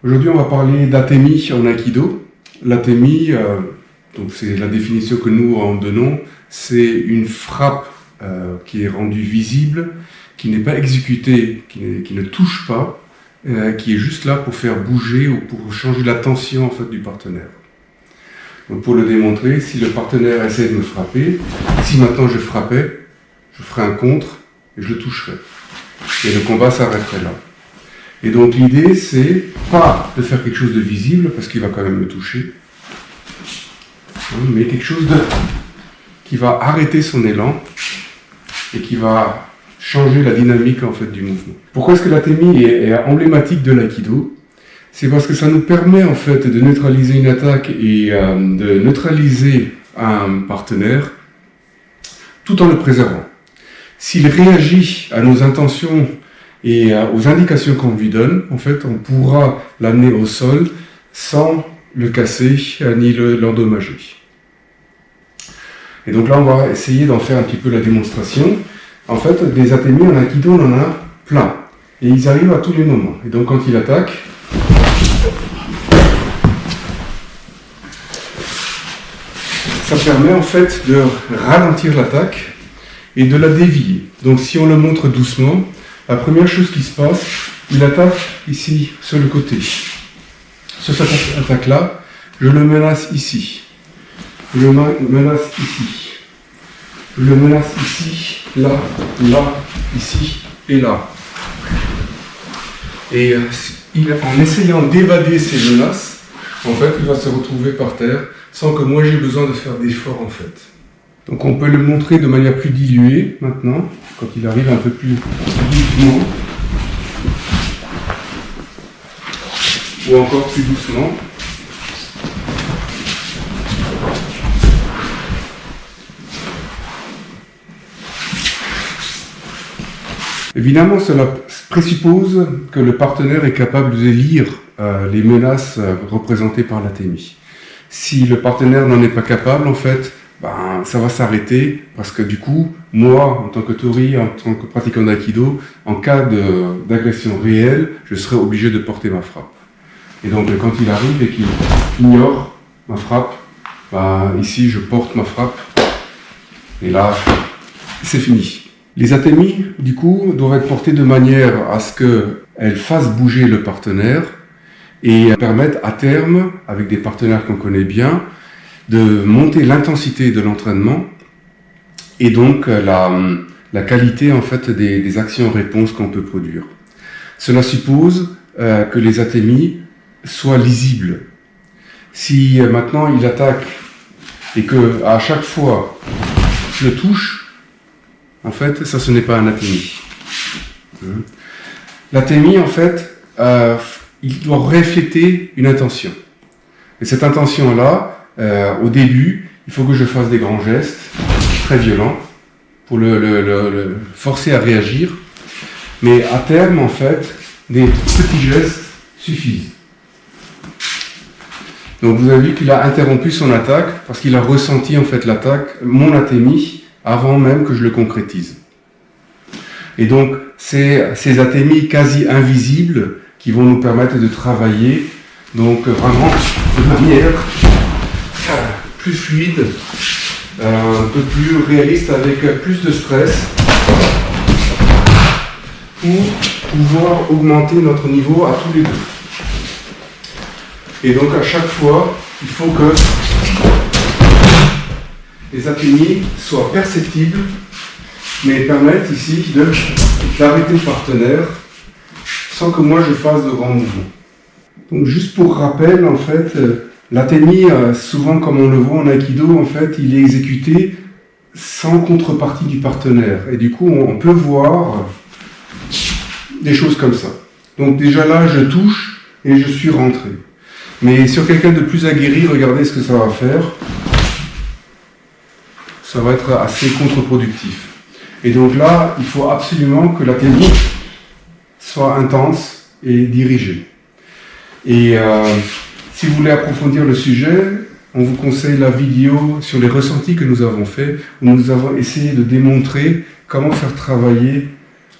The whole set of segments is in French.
Aujourd'hui, on va parler d'atemi en Aikido. L'atemi, donc c'est la définition que nous en donnons, c'est une frappe qui est rendue visible, qui n'est pas exécutée, qui ne touche pas, qui est juste là pour faire bouger ou pour changer la tension en fait, du partenaire. Donc pour le démontrer, si le partenaire essaie de me frapper, si maintenant je frappais, je ferais un contre et je le toucherais. Et le combat s'arrêterait là. Et donc l'idée, c'est pas de faire quelque chose de visible, parce qu'il va quand même me toucher, mais quelque chose qui va arrêter son élan et qui va changer la dynamique en fait, du mouvement. Pourquoi est-ce que l'atemi est emblématique de l'aïkido? C'est parce que ça nous permet en fait de neutraliser une attaque et de neutraliser un partenaire tout en le préservant. S'il réagit à nos intentions et aux indications qu'on lui donne, en fait, on pourra l'amener au sol sans le casser ni l'endommager. Et donc là, on va essayer d'en faire un petit peu la démonstration. En fait, des atemis en Aikido, on en a plein. Et ils arrivent à tous les moments. Et donc quand il attaque, ça permet en fait de ralentir l'attaque et de la dévier. Donc si on le montre doucement, la première chose qui se passe, il attaque ici, sur le côté. Sur cette attaque-là, je le menace ici. Je le menace ici. Je le menace ici, là, ici et là. Et en essayant d'évader ces menaces, en fait, il va se retrouver par terre sans que moi j'ai besoin de faire d'efforts en fait. Donc on peut le montrer de manière plus diluée maintenant, quand il arrive un peu plus doucement, ou encore plus doucement. Évidemment, cela présuppose que le partenaire est capable de lire les menaces représentées par l'atemi. Si le partenaire n'en est pas capable, en fait, ça va s'arrêter parce que du coup, moi, en tant que tori, en tant que pratiquant d'aïkido, en cas d'agression réelle, je serai obligé de porter ma frappe. Et donc, quand il arrive et qu'il ignore ma frappe, ici, je porte ma frappe. Et là, c'est fini. Les atemi, du coup, doivent être portés de manière à ce qu'elles fassent bouger le partenaire et permettent à terme, avec des partenaires qu'on connaît bien, de monter l'intensité de l'entraînement et donc la qualité en fait des actions-réponses qu'on peut produire. Cela suppose que les atemi soient lisibles. Si maintenant il attaque et que à chaque fois je le touche, en fait ça ce n'est pas un atemi. L'atemi en fait il doit refléter une intention. Et cette intention-là, au début, il faut que je fasse des grands gestes, très violents, pour le forcer à réagir. Mais à terme, en fait, des petits gestes suffisent. Donc vous avez vu qu'il a interrompu son attaque, parce qu'il a ressenti en fait l'attaque, mon atemi, avant même que je le concrétise. Et donc, c'est ces atemis quasi invisibles qui vont nous permettre de travailler, donc vraiment de manière plus fluide, un peu plus réaliste, avec plus de stress, pour pouvoir augmenter notre niveau à tous les deux. Et donc à chaque fois, il faut que les attemis soient perceptibles, mais permettent ici d'arrêter le partenaire sans que moi je fasse de grands mouvements. Donc juste pour rappel, en fait, l'atemi, souvent comme on le voit en Aikido, en fait, il est exécuté sans contrepartie du partenaire. Et du coup, on peut voir des choses comme ça. Donc déjà là, je touche et je suis rentré. Mais sur quelqu'un de plus aguerri, regardez ce que ça va faire. Ça va être assez contre-productif. Et donc là, il faut absolument que l'atemi soit intense et dirigée. Et si vous voulez approfondir le sujet, on vous conseille la vidéo sur les ressentis que nous avons fait, où nous avons essayé de démontrer comment faire travailler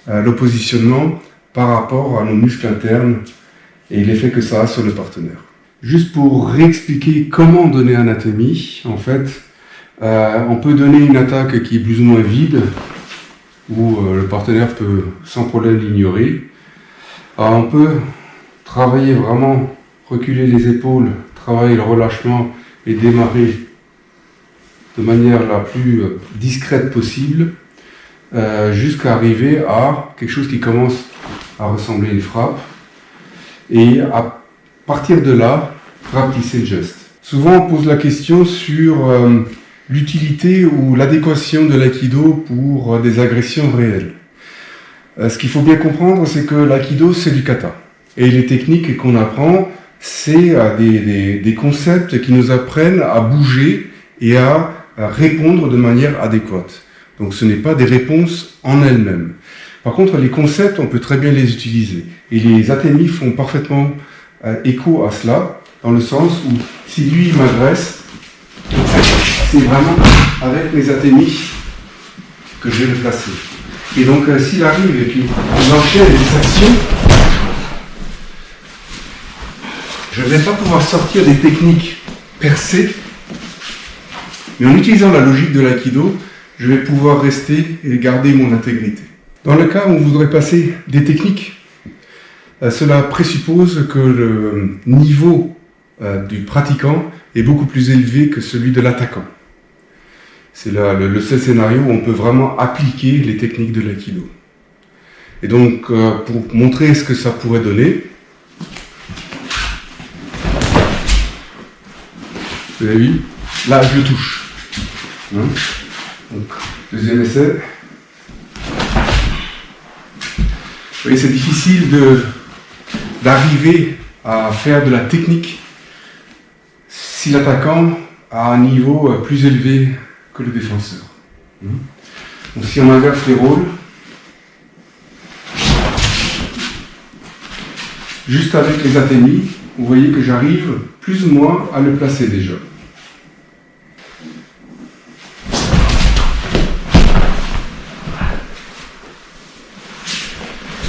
le positionnement par rapport à nos muscles internes et l'effet que ça a sur le partenaire. Juste pour réexpliquer comment donner un atemi, en fait, on peut donner une attaque qui est plus ou moins vide, où le partenaire peut sans problème l'ignorer. On peut travailler vraiment, reculer les épaules, travailler le relâchement et démarrer de manière la plus discrète possible, jusqu'à arriver à quelque chose qui commence à ressembler à une frappe. Et à partir de là, rapetisser le geste. Souvent, on pose la question sur l'utilité ou l'adéquation de l'aïkido pour des agressions réelles. Ce qu'il faut bien comprendre, c'est que l'aïkido, c'est du kata. Et les techniques qu'on apprend, c'est des concepts qui nous apprennent à bouger et à répondre de manière adéquate. Donc ce n'est pas des réponses en elles-mêmes. Par contre, les concepts, on peut très bien les utiliser. Et les atemis font parfaitement écho à cela, dans le sens où si lui m'agresse, c'est vraiment avec mes atemis que je vais le placer. Et donc s'il arrive et qu'il enchaîne les actions, je ne vais pas pouvoir sortir des techniques percées, mais en utilisant la logique de l'aïkido, je vais pouvoir rester et garder mon intégrité. Dans le cas où on voudrait passer des techniques, cela présuppose que le niveau du pratiquant est beaucoup plus élevé que celui de l'attaquant. C'est le seul scénario où on peut vraiment appliquer les techniques de l'aïkido. Et donc, pour montrer ce que ça pourrait donner, vous avez vu, là je touche. Donc, deuxième essai. Vous voyez, c'est difficile d'arriver à faire de la technique si l'attaquant a un niveau plus élevé que le défenseur. Donc si on inverse les rôles, juste avec les atemis, vous voyez que j'arrive plus ou moins à le placer déjà.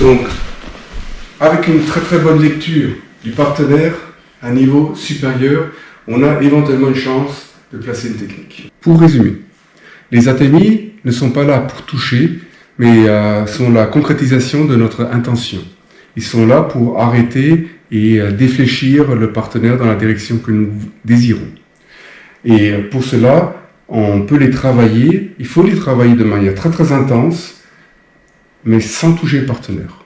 Donc, avec une très très bonne lecture du partenaire à un niveau supérieur, on a éventuellement une chance de placer une technique. Pour résumer, les atemis ne sont pas là pour toucher, mais sont la concrétisation de notre intention. Ils sont là pour arrêter et défléchir le partenaire dans la direction que nous désirons. Et pour cela, on peut les travailler, il faut les travailler de manière très très intense, mais sans toucher le partenaire.